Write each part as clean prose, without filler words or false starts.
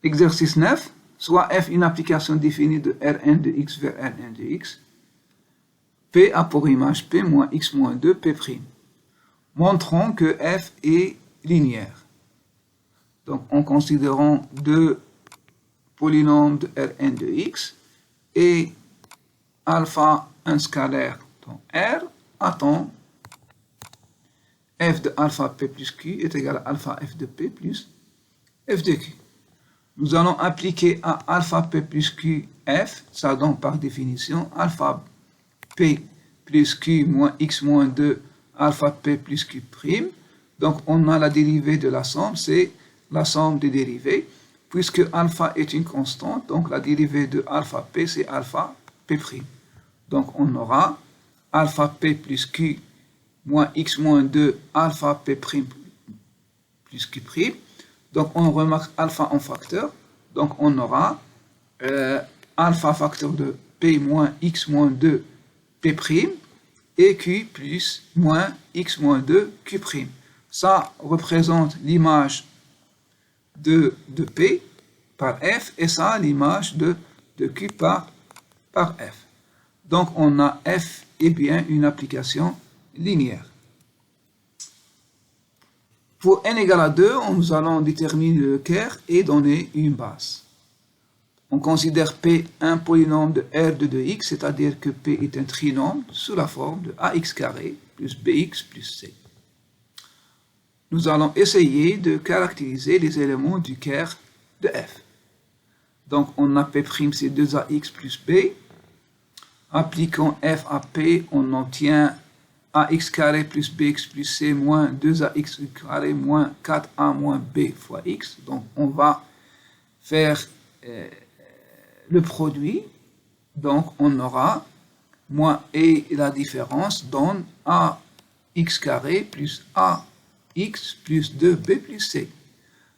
Exercice 9. Soit f une application définie de Rn de x vers Rn de x. P a pour image P moins x moins 2 P'. Montrons que f est linéaire. Donc, en considérant deux polynômes de Rn de x et alpha un scalaire, donc R, attend f de alpha p plus q est égal à alpha f de p plus f de q. Nous allons appliquer à alpha p plus q f, ça donne par définition alpha p plus q moins x moins 2 alpha p plus q prime. Donc on a la dérivée de la somme, c'est la somme des dérivées. Puisque alpha est une constante, donc la dérivée de alpha p c'est alpha p prime. Donc on aura alpha p plus q moins x moins 2 alpha p prime plus q prime. Donc on remarque alpha en facteur. Donc on aura alpha facteur de p moins x moins 2 p prime et q plus moins x moins 2 q prime. Ça représente l'image de p par f et ça l'image de q par f. Donc on a f est bien une application linéaire. Pour n égale à 2, nous allons déterminer le Kerr et donner une base. On considère P un polynôme de R de 2x, c'est-à-dire que P est un trinôme sous la forme de ax carré plus bx plus c. Nous allons essayer de caractériser les éléments du Kerr de f. Donc on a P' c'est 2ax plus b. Appliquons f à P, on obtient ax carré plus bx plus c moins 2ax carré moins 4a moins b fois x. Donc on va faire le produit. Donc on aura moins et la différence donne ax carré plus ax plus 2b plus c.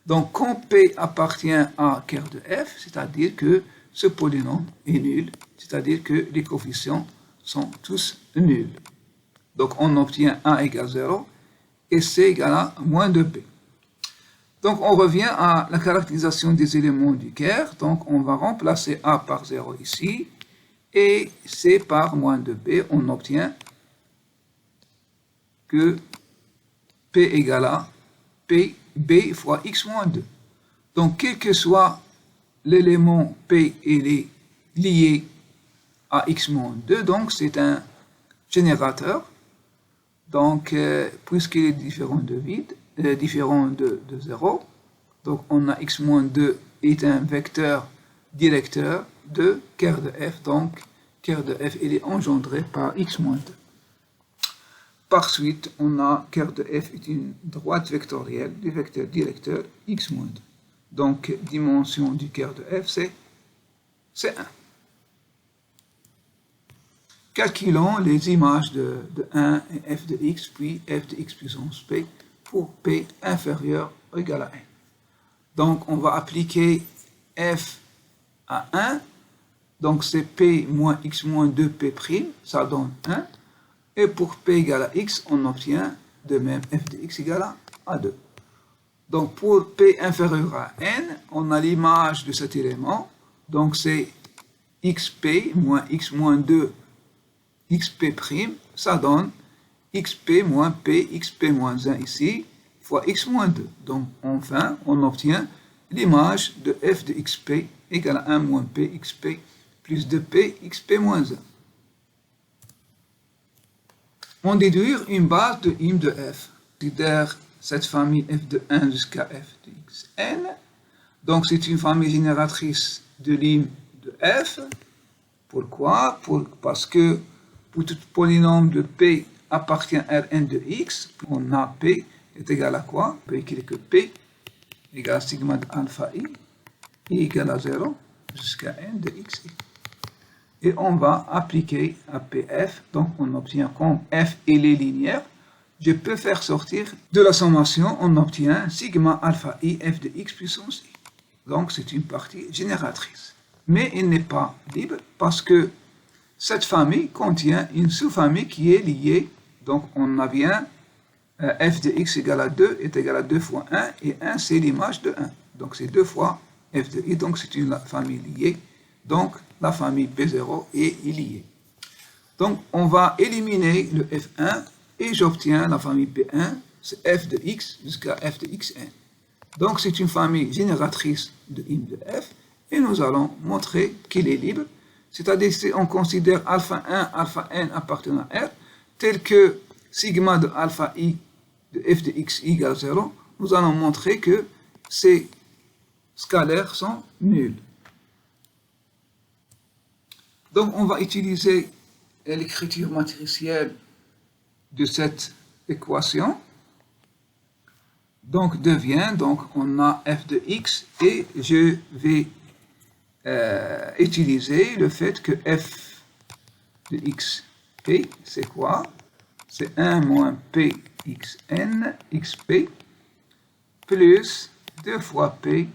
Donc quand P appartient à Kerr de f, c'est-à-dire que ce polynôme est nul, c'est-à-dire que les coefficients sont tous nuls. Donc on obtient a égale 0 et c égale à moins 2b. Donc on revient à la caractérisation des éléments du Kerr. Donc on va remplacer a par 0 ici et c par moins 2b. On obtient que p égale à pb fois x moins 2. Donc quel que soit l'élément p, il est lié à x moins 2, donc c'est un générateur. Donc, puisqu'il est différent de vide, différent de 0, donc on a x-2 est un vecteur directeur de Kerr de f, donc Kerr de f il est engendré par x-2. Par suite, on a Kerr de f est une droite vectorielle du vecteur directeur x-2. Donc, dimension du Kerr de f c'est 1. Calculons les images de 1 et f de x, puis f de x puissance p pour p inférieur ou égal à 1. Donc, on va appliquer f à 1. Donc, c'est p moins x moins 2p', ça donne 1. Et pour p égale à x, on obtient de même f de x égale à 2. Donc, pour p inférieur à n, on a l'image de cet élément. Donc, c'est xp moins x moins 2 xp', ça donne xp moins p, xp moins 1 ici, fois x moins 2. Donc, enfin, on obtient l'image de f de xp égale à 1 moins p, xp, plus 2p, xp moins 1. On déduit une base de im de f. On considère cette famille f de 1 jusqu'à f de xn. Donc, c'est une famille génératrice de lim de f. Pourquoi? Parce que pour tout polynôme de p appartient à Rn de x, on a p est égal à quoi? P écrit que p égale à sigma de alpha i égale à 0 jusqu'à n de x. Et on va appliquer à pf, donc on obtient comme f est linéaire, je peux faire sortir de la sommation, on obtient sigma alpha i f de x puissance i. Donc c'est une partie génératrice. Mais il n'est pas libre parce que cette famille contient une sous-famille qui est liée. Donc on a bien f de x égale à 2 est égal à 2 fois 1 et 1 c'est l'image de 1. Donc c'est 2 fois f de i, donc c'est une famille liée. Donc la famille P0 est liée. Donc on va éliminer le f1 et j'obtiens la famille P1, c'est f de x jusqu'à f de xn. Donc c'est une famille génératrice de im de f et nous allons montrer qu'il est libre. C'est-à-dire si on considère alpha 1, alpha n appartenant à R, tel que sigma de alpha i de f de x égale 0, nous allons montrer que ces scalaires sont nuls. Donc on va utiliser l'écriture matricielle de cette équation. Donc devient, donc on a f de x et je vais utiliser le fait que f de x p, c'est quoi? C'est 1 moins p xn xp plus 2 fois p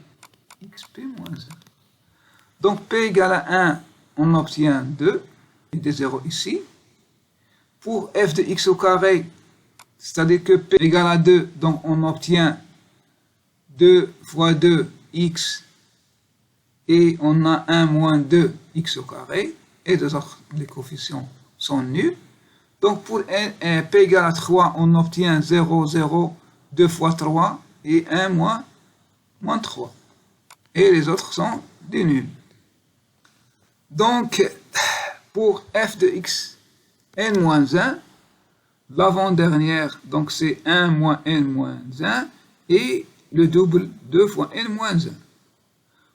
xp moins 1. Donc p égale à 1, on obtient 2, et des 0 ici. Pour f de x au carré, c'est-à-dire que p égale à 2, donc on obtient 2 fois 2 x, et on a 1 moins 2 x au carré, et les coefficients sont nuls. Donc pour p égale à 3, on obtient 0, 0, 2 fois 3, et 1 moins 3. Et les autres sont des nuls. Donc, pour f de x n moins 1, l'avant-dernière, donc c'est 1 moins n moins 1, et le double 2 fois n moins 1.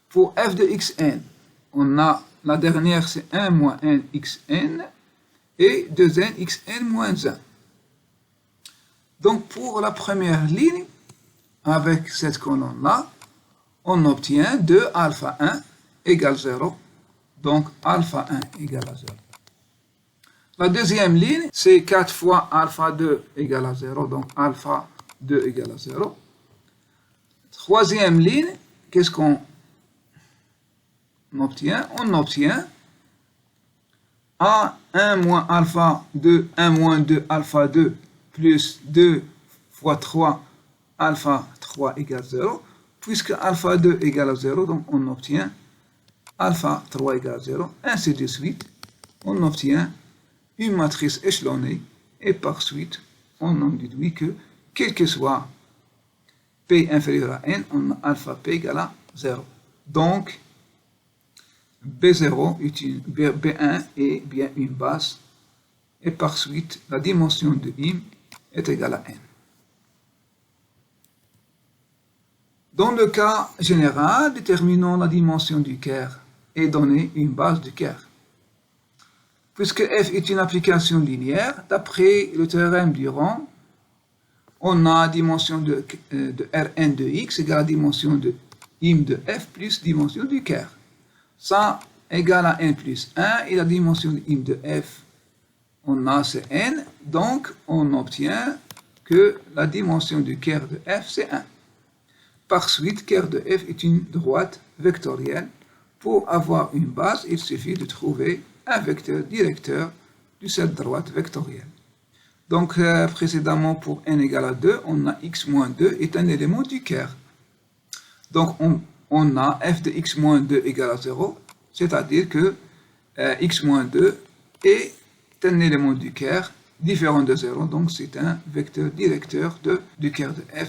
Pour f de xn, on a la dernière, c'est 1 moins n xn, et 2n xn moins 1. Donc pour la première ligne, avec cette colonne-là, on obtient 2 alpha 1 égale 0. Donc alpha 1 égale à 0. La deuxième ligne, c'est 4 fois alpha 2 égale à 0. Donc alpha 2 égale à 0. Troisième ligne, qu'est-ce qu'on obtient? On obtient a 1 moins alpha 2, 1 moins 2 alpha 2 plus 2 fois 3 alpha 3 égale 0. Puisque alpha 2 égale à 0, donc on obtient alpha 3 égale 0, ainsi de suite. On obtient une matrice échelonnée et par suite, on en déduit que, quel que soit p inférieur à n, on a alpha p égale à 0. Donc, B0 B1 est bien une base et par suite, la dimension de im est égale à n. Dans le cas général, déterminons la dimension du Kerr et donnez une base du Kerr. Puisque f est une application linéaire, d'après le théorème du rond, on a dimension de Rn de x égale à dimension de im de f plus dimension du Kerr. Ça égale à n plus 1 et la dimension de im de f, on a c'est n, donc on obtient que la dimension du Kerr de f c'est 1. Par suite, Kerr de f est une droite vectorielle. Pour avoir une base, il suffit de trouver un vecteur directeur de cette droite vectorielle. Donc, précédemment, pour n égale à 2, on a x moins 2 est un élément du Kerr. Donc, on a f de x moins 2 égale à 0, c'est-à-dire que x moins 2 est un élément du Kerr différent de 0, donc c'est un vecteur directeur du Kerr de f.